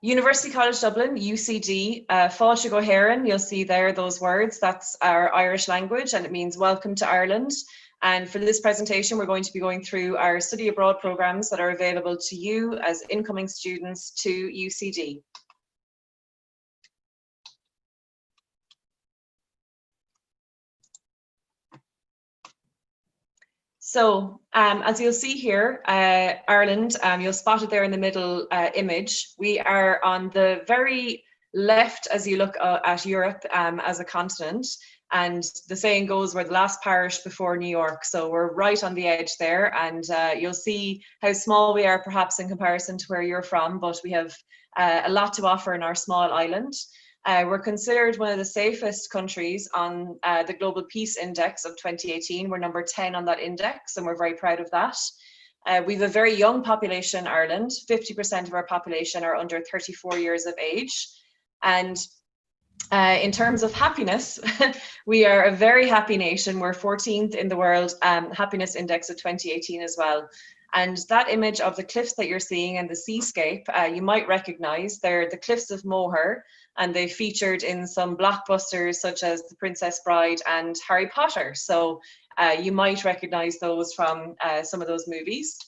University College Dublin, UCD, Fáilte go Héireann, you'll see there those words, that's our Irish language and it means welcome to Ireland. And for this presentation, we're going to be going through our study abroad programs that are available to you as incoming students to UCD. So as you'll see here, Ireland, you'll spot it there in the middle image. We are on the very left as you look at Europe as a continent. And the saying goes, we're the last parish before New York. So we're right on the edge there. And you'll see how small we are perhaps in comparison to where you're from, but we have a lot to offer in our small island. We're considered one of the safest countries on the Global Peace Index of 2018. We're number 10 on that index, and we're very proud of that. We have a very young population in Ireland. 50% of our population are under 34 years of age. And in terms of happiness, we are a very happy nation. We're 14th in the world happiness index of 2018 as well. And that image of the cliffs that you're seeing and the seascape, you might recognize. They're the cliffs of Moher, and they featured in some blockbusters such as The Princess Bride and Harry Potter. So you might recognize those from some of those movies.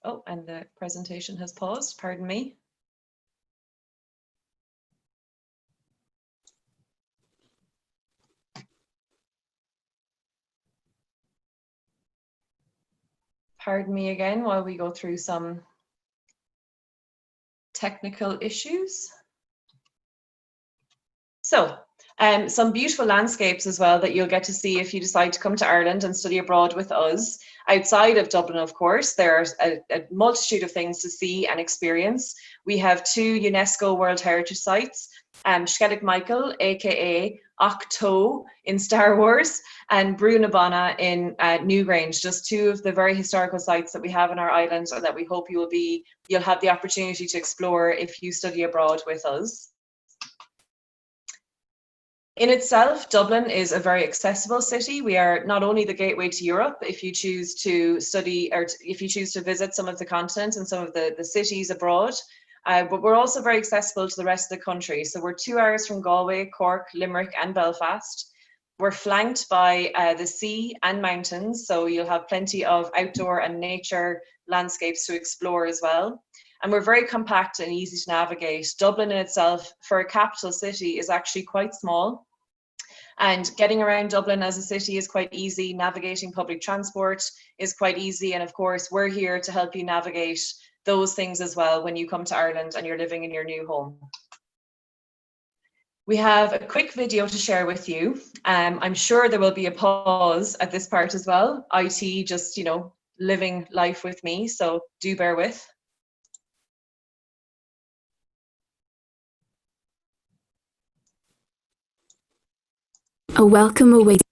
Oh, and the presentation has paused, pardon me. Pardon me again while we go through some technical issues. So, some beautiful landscapes as well that you'll get to see if you decide to come to Ireland and study abroad with us. Outside of Dublin, of course, there are a multitude of things to see and experience. We have 2 UNESCO World Heritage Sites, Skellig Michael, aka Octo in Star Wars, and Brú na Bonna in Newgrange, just 2 of the very historical sites that we have in our island and that we hope you'll have the opportunity to explore if you study abroad with us. In itself, Dublin is a very accessible city. We are not only the gateway to Europe if you choose to study or if you choose to visit some of the continents and some of the cities abroad, but we're also very accessible to the rest of the country. So we're 2 hours from Galway, Cork, Limerick and Belfast. We're flanked by the sea and mountains, so you'll have plenty of outdoor and nature landscapes to explore as well. And we're very compact and easy to navigate. Dublin in itself, for a capital city, is actually quite small. And getting around Dublin as a city is quite easy. Navigating public transport is quite easy. And of course, we're here to help you navigate those things as well when you come to Ireland and you're living in your new home. We have a quick video to share with you. I'm sure there will be a pause at this part as well. IT just, living life with me, so do bear with. A welcome awaits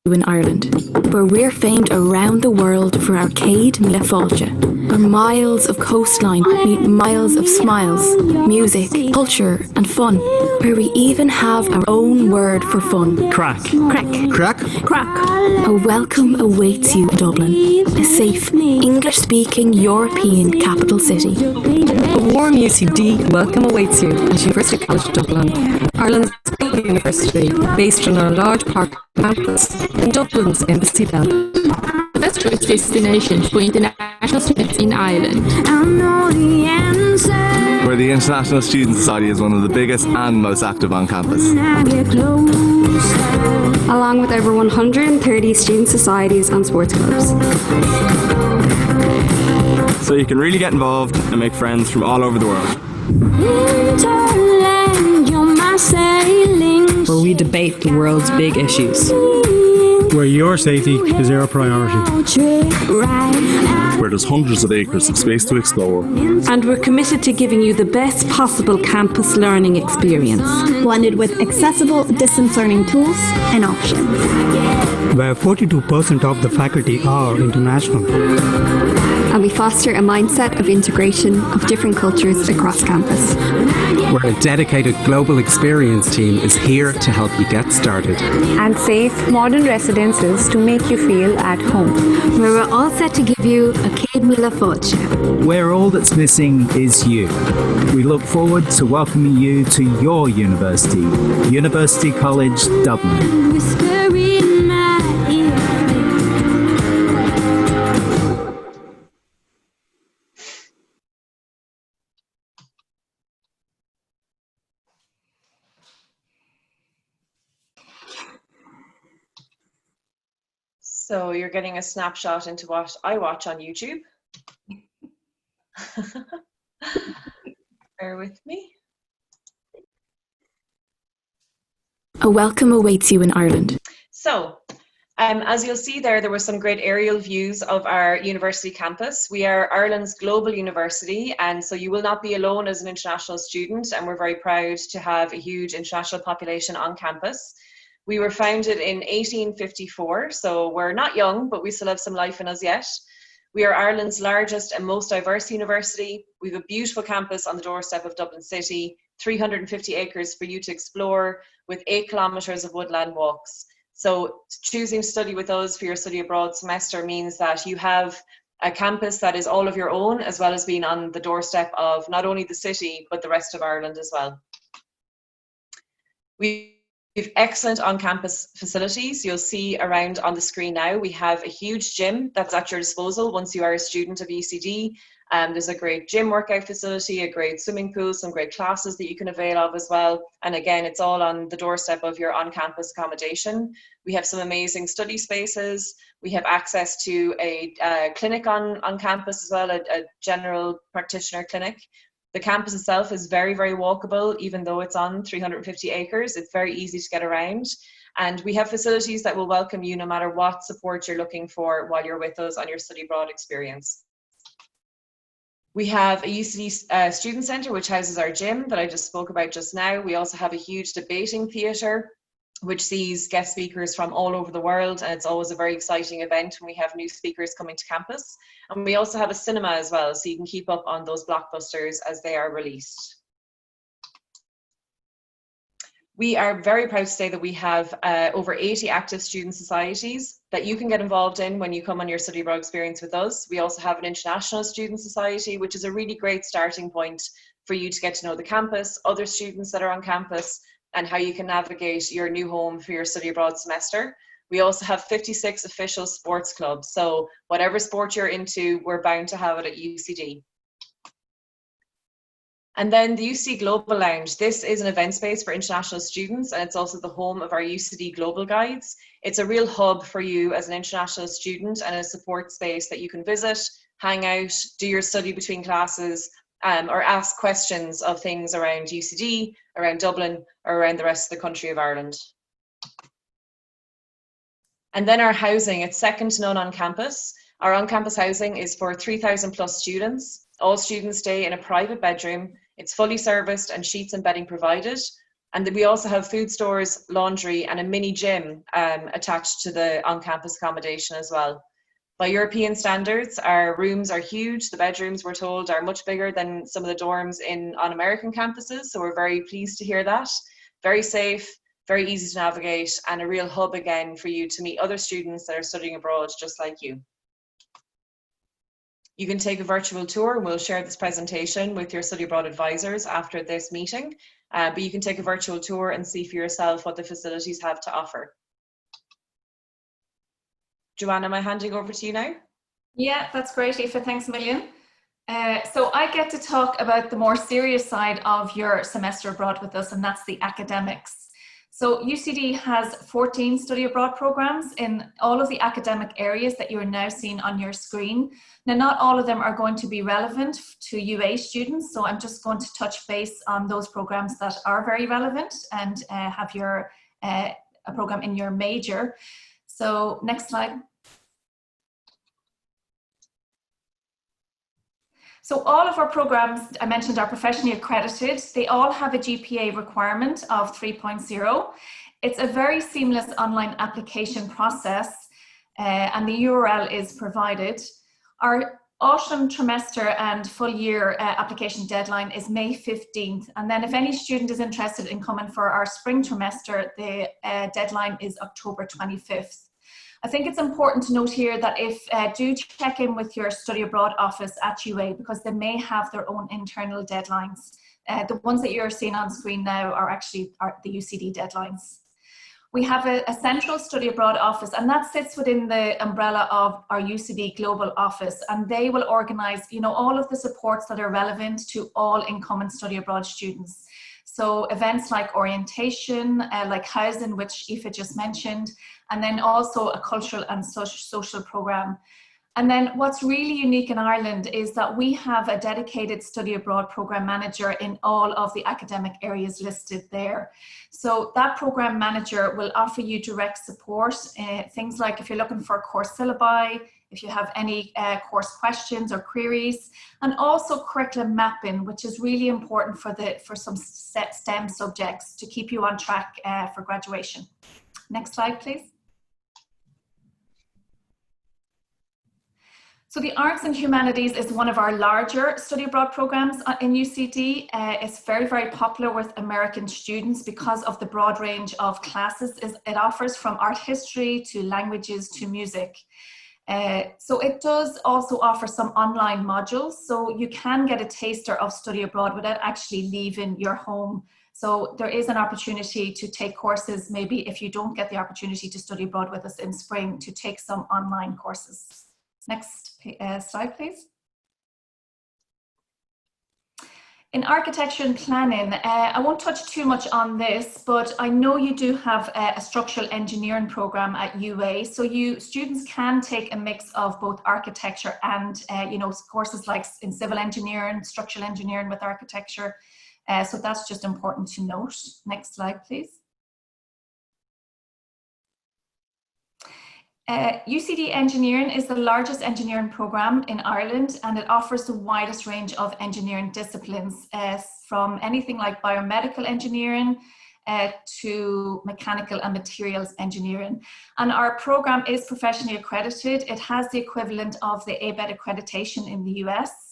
you in Ireland, where we're famed around the world for our Céad Míle Fáilte, where miles of coastline meet miles of smiles, music, culture and fun, where we even have our own word for fun. Crack. Crack. Crack? Crack. A welcome awaits you in Dublin, a safe, English-speaking European capital city. A warm UCD welcome awaits you at University College Dublin, Ireland's global university, based on our large park campus in Dublin's Embassy Bell. The best choice destination for international students in Ireland. Where the International Student Society is one of the biggest and most active on campus. Along with over 130 student societies and sports clubs. So you can really get involved and make friends from all over the world. Where we debate the world's big issues. Where your safety is our priority. Where there's hundreds of acres of space to explore. And we're committed to giving you the best possible campus learning experience. Blended with accessible distance learning tools and options. Where 42% of the faculty are international. and we foster a mindset of integration of different cultures across campus. Where a dedicated global experience team is here to help you get started. And safe, modern residences to make you feel at home. Where we're all set to give you a Céad Míle Fáilte. Where all that's missing is you. We look forward to welcoming you to your university, University College Dublin. Whisper in my ear. So you're getting a snapshot into what I watch on YouTube. Bear with me. A welcome awaits you in Ireland. So, as you'll see there were some great aerial views of our university campus. We are Ireland's global university, and so you will not be alone as an international student, and we're very proud to have a huge international population on campus. We were founded in 1854, so we're not young, but we still have some life in us yet. We are Ireland's largest and most diverse university. We have a beautiful campus on the doorstep of Dublin City, 350 acres for you to explore, with 8 kilometres of woodland walks. So choosing to study with us for your study abroad semester means that you have a campus that is all of your own, as well as being on the doorstep of not only the city, but the rest of Ireland as well. We have excellent on-campus facilities. You'll see around on the screen now, we have a huge gym that's at your disposal once you are a student of UCD. There's a great gym workout facility, a great swimming pool, some great classes that you can avail of as well. And again, it's all on the doorstep of your on-campus accommodation. We have some amazing study spaces. We have access to a clinic on campus as well, a general practitioner clinic. The campus itself is very, very walkable, even though it's on 350 acres. It's very easy to get around. And we have facilities that will welcome you no matter what support you're looking for while you're with us on your study abroad experience. We have a UCD student centre, which houses our gym that I just spoke about just now. We also have a huge debating theatre, which sees guest speakers from all over the world, and it's always a very exciting event when we have new speakers coming to campus. And we also have a cinema as well, so you can keep up on those blockbusters as they are released. We are very proud to say that we have over 80 active student societies that you can get involved in when you come on your study abroad experience with us. We also have an international student society, which is a really great starting point for you to get to know the campus, other students that are on campus, and how you can navigate your new home for your study abroad semester. We also have 56 official sports clubs, so whatever sport you're into, we're bound to have it at UCD. And then the UCD Global Lounge. This is an event space for international students, and it's also the home of our UCD Global Guides. It's a real hub for you as an international student and a support space that you can visit, hang out, do your study between classes, or ask questions of things around UCD, around Dublin, or around the rest of the country of Ireland. And then our housing, it's second to none on campus. Our on-campus housing is for 3,000 plus students. All students stay in a private bedroom. It's fully serviced and sheets and bedding provided. And then we also have food stores, laundry, and a mini gym attached to the on-campus accommodation as well. By European standards, our rooms are huge. The bedrooms, we're told, are much bigger than some of the dorms on American campuses, so we're very pleased to hear that. Very safe, very easy to navigate, and a real hub again for you to meet other students that are studying abroad just like you. You can take a virtual tour, and we'll share this presentation with your study abroad advisors after this meeting, but you can take a virtual tour and see for yourself what the facilities have to offer. Joanna, am I handing over to you now? Yeah, that's great, Aoife. Thanks a million. So I get to talk about the more serious side of your semester abroad with us, and that's the academics. So UCD has 14 study abroad programs in all of the academic areas that you are now seeing on your screen. Now, not all of them are going to be relevant to UA students, so I'm just going to touch base on those programs that are very relevant and have your a program in your major. So next slide. So all of our programs, I mentioned, are professionally accredited. They all have a GPA requirement of 3.0. It's a very seamless online application process, and the URL is provided. Our autumn trimester and full year application deadline is May 15th. And then if any student is interested in coming for our spring trimester, the deadline is October 25th. I think it's important to note here that if do check in with your study abroad office at UA, because they may have their own internal deadlines. The ones that you're seeing on screen now are actually the UCD deadlines. We have a central study abroad office, and that sits within the umbrella of our UCD global office, and they will organise, you know, all of the supports that are relevant to all incoming study abroad students. So events like orientation, like housing, which Aoife just mentioned, and then also a cultural and social programme. And then what's really unique in Ireland is that we have a dedicated study abroad programme manager in all of the academic areas listed there. So that programme manager will offer you direct support, things like if you're looking for course syllabi, if you have any course questions or queries, and also curriculum mapping, which is really important for some STEM subjects to keep you on track for graduation. Next slide, please. So the Arts and Humanities is one of our larger study abroad programs in UCD. It's very, very popular with American students because of the broad range of classes it offers, from art history to languages to music. So it does also offer some online modules, so you can get a taster of study abroad without actually leaving your home. So there is an opportunity to take courses, maybe if you don't get the opportunity to study abroad with us in spring, to take some online courses. Next slide, please. In architecture and planning, I won't touch too much on this, but I know you do have a structural engineering program at UA, so students can take a mix of both architecture and you know, courses like in civil engineering, structural engineering with architecture. So that's just important to note. Next slide, please. UCD Engineering is the largest engineering program in Ireland, and it offers the widest range of engineering disciplines, from anything like biomedical engineering to mechanical and materials engineering. And our program is professionally accredited. It has the equivalent of the ABET accreditation in the US.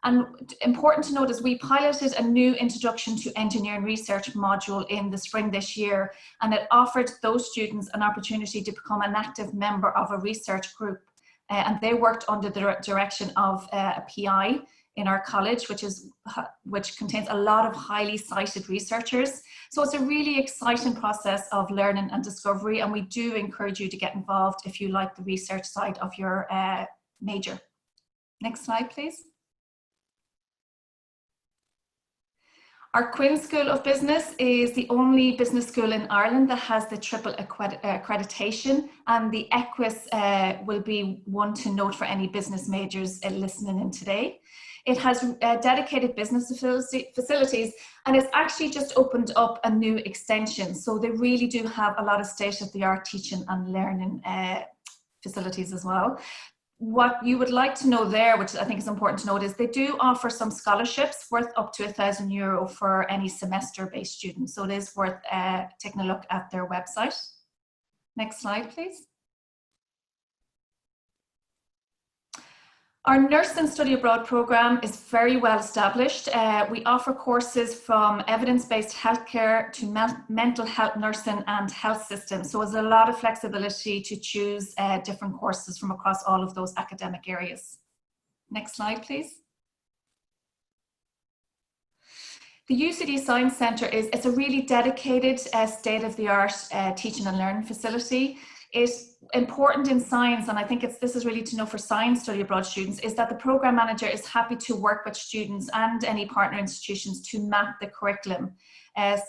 And important to note is we piloted a new introduction to engineering research module in the spring this year, and it offered those students an opportunity to become an active member of a research group, and they worked under the direction of a PI in our college, which contains a lot of highly cited researchers. So it's a really exciting process of learning and discovery, and we do encourage you to get involved if you like the research side of your major. Next slide, please. Our Quinn School of Business is the only business school in Ireland that has the triple accreditation, and the EQUIS will be one to note for any business majors listening in today. It has dedicated business facilities, and it's actually just opened up a new extension. So they really do have a lot of state-of-the-art teaching and learning facilities as well. What you would like to know there, which I think is important to note, is they do offer some scholarships worth up to €1,000 for any semester-based students. So it is worth taking a look at their website. Next slide, please. Our nursing study abroad program is very well established. We offer courses from evidence-based healthcare to mental health nursing and health systems. So there's a lot of flexibility to choose different courses from across all of those academic areas. Next slide, please. The UCD Science Centre it's a really dedicated state-of-the-art teaching and learning facility. It's important in science, and I think this is really to know for science study abroad students, is that the program manager is happy to work with students and any partner institutions to map the curriculum.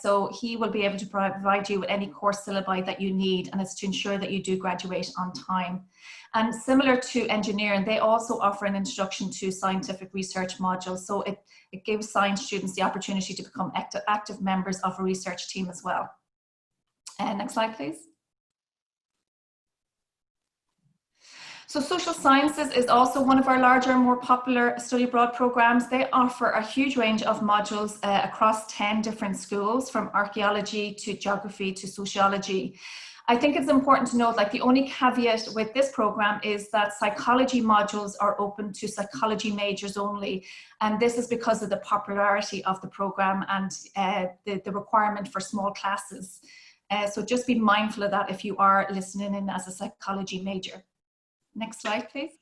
So he will be able to provide you with any course syllabi that you need, and it's to ensure that you do graduate on time. And similar to engineering, they also offer an introduction to scientific research module. So it gives science students the opportunity to become active members of a research team as well. Next slide, please. So social sciences is also one of our larger, more popular study abroad programs. They offer a huge range of modules across 10 different schools, from archaeology to geography to sociology. I think it's important to note, like, the only caveat with this program is that psychology modules are open to psychology majors only. And this is because of the popularity of the program and the requirement for small classes. So just be mindful of that if you are listening in as a psychology major. Next slide, please.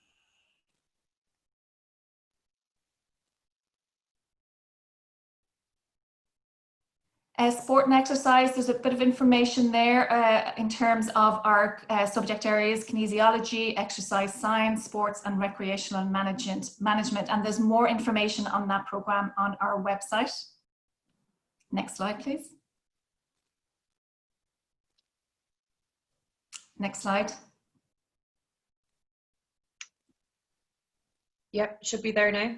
Sport and exercise, there's a bit of information there in terms of our subject areas: kinesiology, exercise science, sports and recreational management. And there's more information on that program on our website. Next slide, please. Next slide. Yep, should be there now.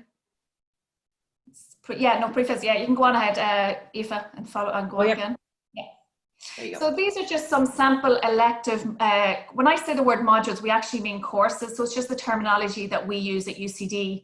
Yeah, no, preface. Yeah, you can go on ahead, Aoife, and follow and go on again. Yeah. There you go. So these are just some sample elective. When I say the word modules, we actually mean courses. So it's just the terminology that we use at UCD.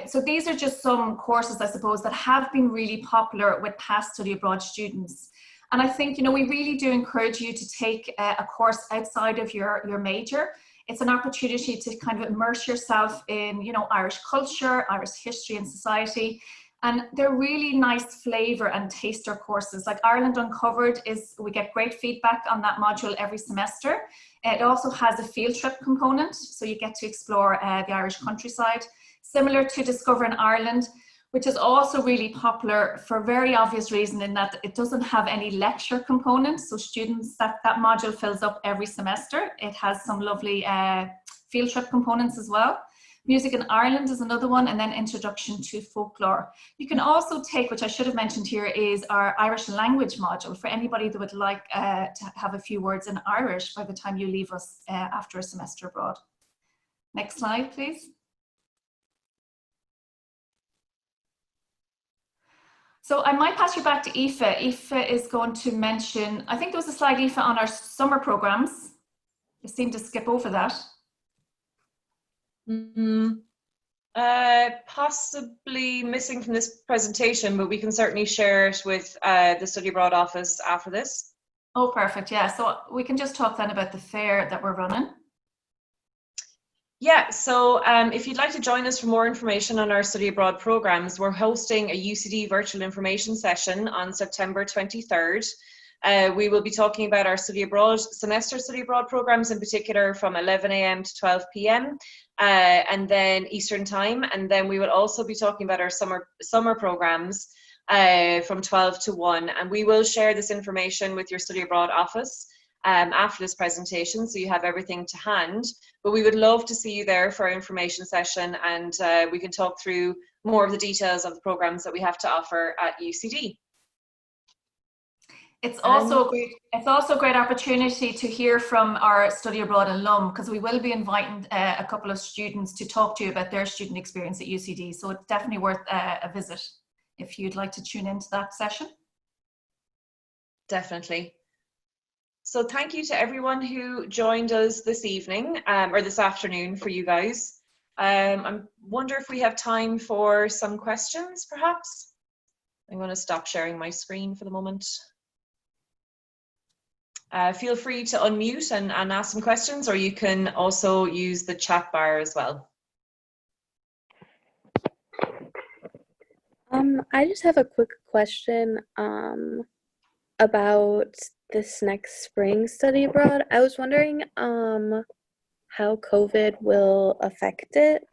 So these are just some courses, I suppose, that have been really popular with past study abroad students. And I think, you know, we really do encourage you to take a course outside of your major. It's an opportunity to kind of immerse yourself in, you know, Irish culture, Irish history and society. And they're really nice flavour and taster courses. Like Ireland Uncovered we get great feedback on that module every semester. It also has a field trip component, so you get to explore the Irish countryside. Similar to Discovering Ireland, which is also really popular for a very obvious reason in that it doesn't have any lecture component. So students, that module fills up every semester. It has some lovely field trip components as well. Music in Ireland is another one, and then Introduction to Folklore. You can also take, which I should have mentioned here, is our Irish language module for anybody that would like to have a few words in Irish by the time you leave us after a semester abroad. Next slide, please. So I might pass you back to Aoife. Aoife is going to mention, I think there was a slide, Aoife, on our summer programs. You seem to skip over that. Possibly missing from this presentation, but we can certainly share it with the Study Abroad office after this. Oh, perfect. Yeah, so we can just talk then about the fair that we're running. Yeah, so if you'd like to join us for more information on our Study Abroad programs, we're hosting a UCD virtual information session on September 23rd. We will be talking about our semester Study Abroad programs in particular from 11 a.m. to 12 p.m. And then Eastern time. And then we will also be talking about our summer programs from 12 to 1. And we will share this information with your Study Abroad office after this presentation, so you have everything to hand. But we would love to see you there for our information session, and we can talk through more of the details of the programs that we have to offer at UCD. It's also a great opportunity to hear from our Study Abroad alum, because we will be inviting a couple of students to talk to you about their student experience at UCD. So it's definitely worth a visit if you'd like to tune into that session. Definitely. So thank you to everyone who joined us this evening, or this afternoon for you guys. I wonder if we have time for some questions, perhaps. I'm going to stop sharing my screen for the moment. Feel free to unmute and ask some questions, or you can also use the chat bar as well. I just have a quick question about this next spring study abroad. I was wondering how COVID will affect it.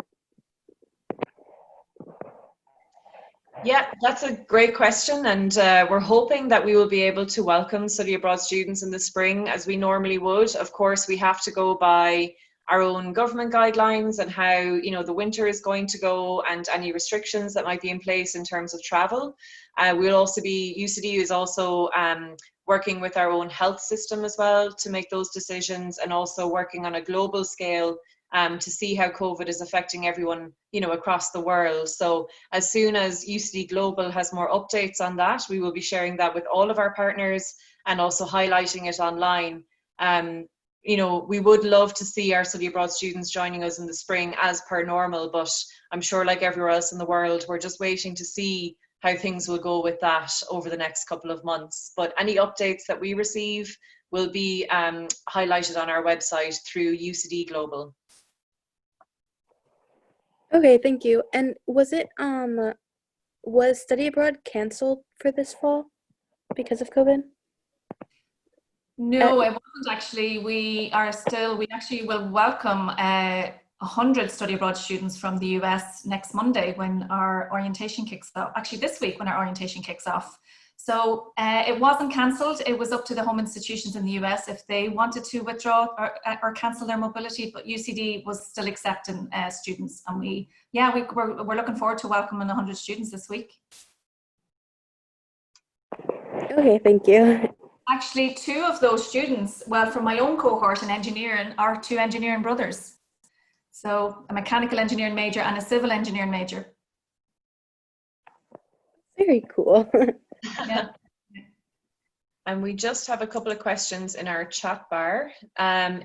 Yeah, that's a great question, and we're hoping that we will be able to welcome study abroad students in the spring as we normally would. Of course, we have to go by our own government guidelines and how, you know, the winter is going to go and any restrictions that might be in place in terms of travel. We'll also be, UCD is also working with our own health system as well to make those decisions, and also working on a global scale to see how COVID is affecting everyone, you know, across the world. So as soon as UCD Global has more updates on that, we will be sharing that with all of our partners and also highlighting it online. You know, we would love to see our study abroad students joining us in the spring as per normal, but I'm sure like everywhere else in the world, we're just waiting to see how things will go with that over the next couple of months. But any updates that we receive, will be highlighted on our website through UCD Global. Okay, thank you. And was study abroad cancelled for this fall because of COVID? No, it wasn't actually. We actually will welcome 100 study abroad students from the US next Monday when our orientation kicks off. Actually, this week when our orientation kicks off. So it wasn't cancelled. It was up to the home institutions in the US if they wanted to withdraw or cancel their mobility, but UCD was still accepting students. And we're looking forward to welcoming 100 students this week. Okay, thank you. Actually, 2 of those students, well, from my own cohort in engineering, are 2 engineering brothers. So a mechanical engineering major and a civil engineering major. Very cool. Yeah. And we just have a couple of questions in our chat bar.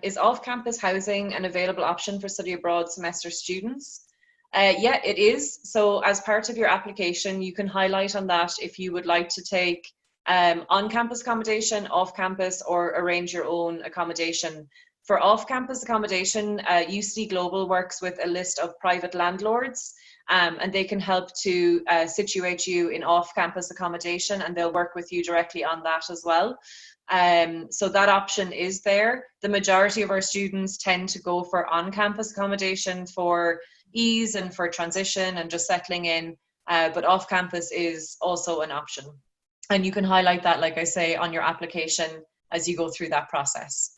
Is off-campus housing an available option for study abroad semester students? Yeah, it is. So as part of your application, you can highlight on that if you would like to take on-campus accommodation, off-campus, or arrange your own accommodation. For off-campus accommodation, UCD Global works with a list of private landlords, and they can help to situate you in off-campus accommodation, and they'll work with you directly on that as well. So that option is there. The majority of our students tend to go for on-campus accommodation for ease and for transition and just settling in, but off-campus is also an option. And you can highlight that, like I say, on your application as you go through that process.